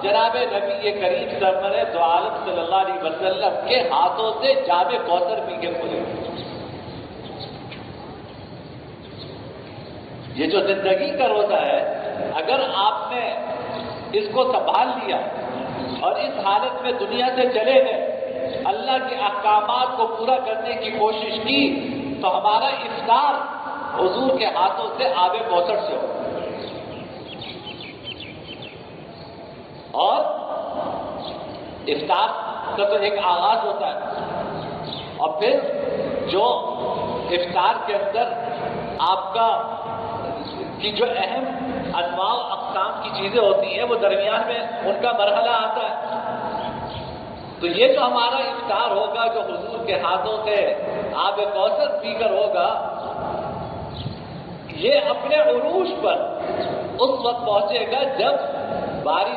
جناب نبی کریم سرور دو عالم صلی اللہ علیہ وسلم کے ہاتھوں سے جام کوثر پی کے کھلے. یہ جو زندگی کا روزہ ہے، اگر آپ نے اس کو سنبھال لیا اور اس حالت میں دنیا سے چلے گئے، اللہ کے احکامات کو پورا کرنے کی کوشش کی، تو ہمارا افطار حضور کے ہاتھوں سے آب کوثر سے ہو. اور افطار کا تو ایک آغاز ہوتا ہے، اور پھر جو افطار کے اندر آپ کا کی جو اہم انواع و اقسام کی چیزیں ہوتی ہیں، وہ درمیان میں ان کا مرحلہ آتا ہے. تو یہ جو ہمارا افطار ہوگا، جو حضور کے ہاتھوں سے آب کوثر پی کر ہوگا، یہ اپنے عروج پر اس وقت پہنچے گا جب باری